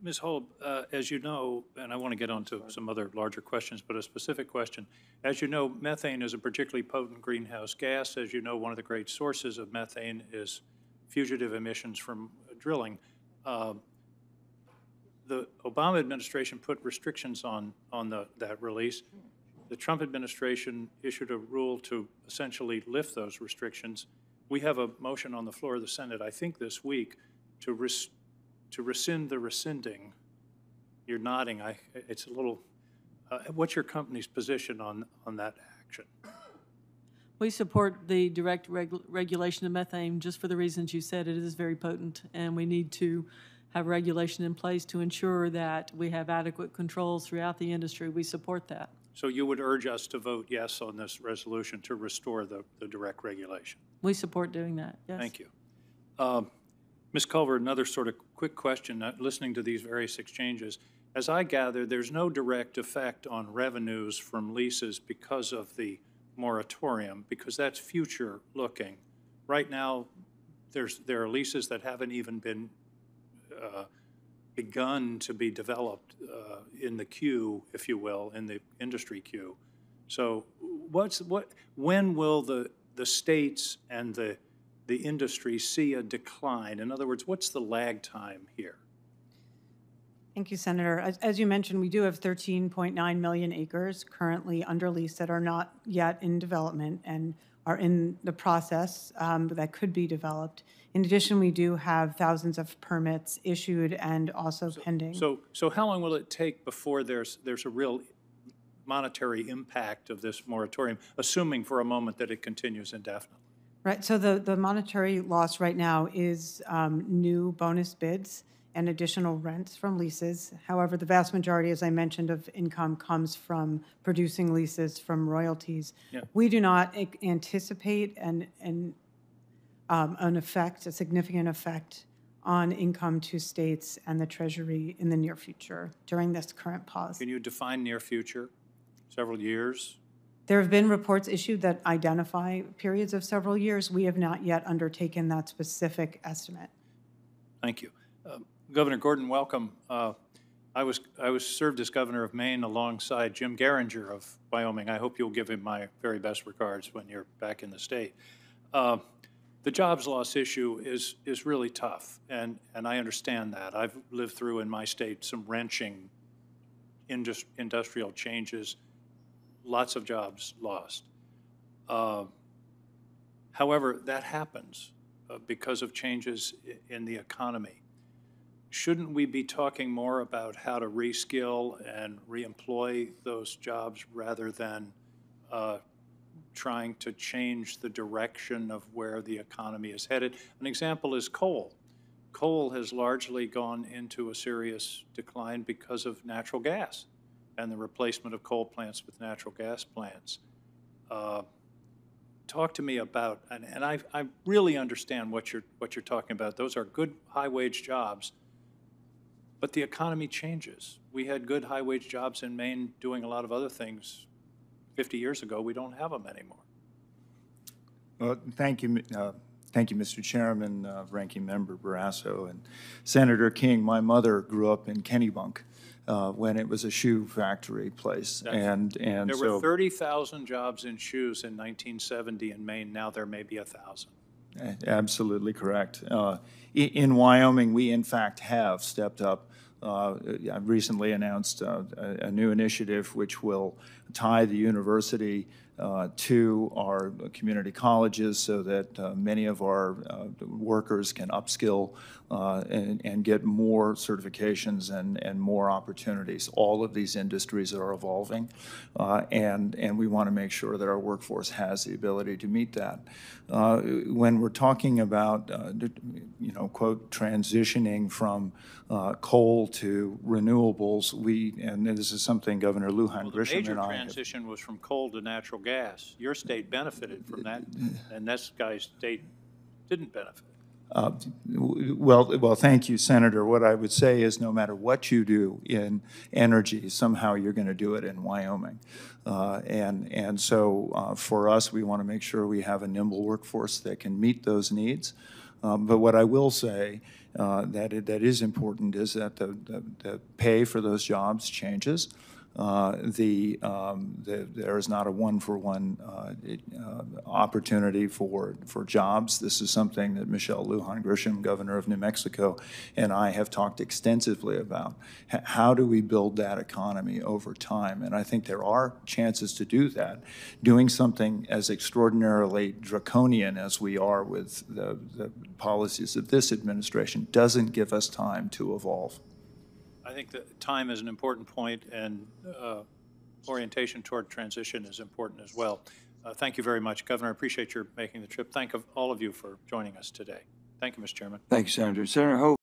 Ms. Holub, as you know, and I want to get on to some other larger questions, but a specific question. As you know, methane is a particularly potent greenhouse gas. As you know, one of the great sources of methane is fugitive emissions from drilling. The Obama administration put restrictions on that release. The Trump administration issued a rule to essentially lift those restrictions. We have a motion on the floor of the Senate, I think this week, to rescind the rescinding. You're nodding. It's a little. What's your company's position on that action? We support the direct regulation of methane just for the reasons you said. It is very potent, and we need to have regulation in place to ensure that we have adequate controls throughout the industry. We support that. So you would urge us to vote yes on this resolution to restore the direct regulation? We support doing that, yes. Thank you. Ms. Culver, another sort of quick question, listening to these various exchanges. As I gather, there's no direct effect on revenues from leases because of the moratorium, because that's future looking. Right now, there are leases that haven't even been begun to be developed in the queue, if you will, in the industry queue. So when will the states and the industry see a decline? In other words, what's the lag time here? Thank you, Senator. As you mentioned, we do have 13.9 million acres currently under lease that are not yet in development and are in the process that could be developed. In addition, we do have thousands of permits issued and also pending. So how long will it take before there's a real monetary impact of this moratorium, assuming for a moment that it continues indefinitely? Right. So the monetary loss right now is new bonus bids and additional rents from leases. However, the vast majority, as I mentioned, of income comes from producing leases from royalties. Yeah. We do not anticipate an effect, a significant effect on income to states and the Treasury in the near future during this current pause. Can you define near future? Several years? There have been reports issued that identify periods of several years. We have not yet undertaken that specific estimate. Thank you. Governor Gordon, welcome. I was served as governor of Maine alongside Jim Geringer of Wyoming. I hope you'll give him my very best regards when you're back in the state. The jobs loss issue is really tough, and I understand that. I've lived through in my state some wrenching industrial changes, lots of jobs lost. However, that happens because of changes in the economy. Shouldn't we be talking more about how to reskill and reemploy those jobs rather than trying to change the direction of where the economy is headed? An example is coal. Coal has largely gone into a serious decline because of natural gas and the replacement of coal plants with natural gas plants. Talk to me about, and I really understand what you're talking about. Those are good high-wage jobs, but the economy changes. We had good high-wage jobs in Maine doing a lot of other things 50 years ago. We don't have them anymore. Well, thank you. Thank you, Mr. Chairman, Ranking Member Barrasso, and Senator King. My mother grew up in Kennebunk when it was a shoe factory place. And there were 30,000 jobs in shoes in 1970 in Maine. Now there may be 1,000. Absolutely correct. In Wyoming, we in fact have stepped up. I recently announced a new initiative which will tie the university to our community colleges so that many of our workers can upskill and get more certifications and more opportunities. All of these industries are evolving, and we want to make sure that our workforce has the ability to meet that. When we're talking about, quote, transitioning from coal to renewables, and this is something Governor Lujan Grisham and I... The major transition was from coal to natural gas. Your state benefited from that, and this guy's state didn't benefit. Well, thank you, Senator. What I would say is no matter what you do in energy, somehow you're going to do it in Wyoming. And so for us, we want to make sure we have a nimble workforce that can meet those needs. But what I will say that is important is that the pay for those jobs changes. There is not a one-for-one opportunity for jobs. This is something that Michelle Lujan Grisham, governor of New Mexico, and I have talked extensively about. How do we build that economy over time? And I think there are chances to do that. Doing something as extraordinarily draconian as we are with the policies of this administration doesn't give us time to evolve. I think that time is an important point, and orientation toward transition is important as well. Thank you very much, Governor. I appreciate your making the trip. Thank all of you for joining us today. Thank you, Mr. Chairman. Thank you, Senator. Senator Hope.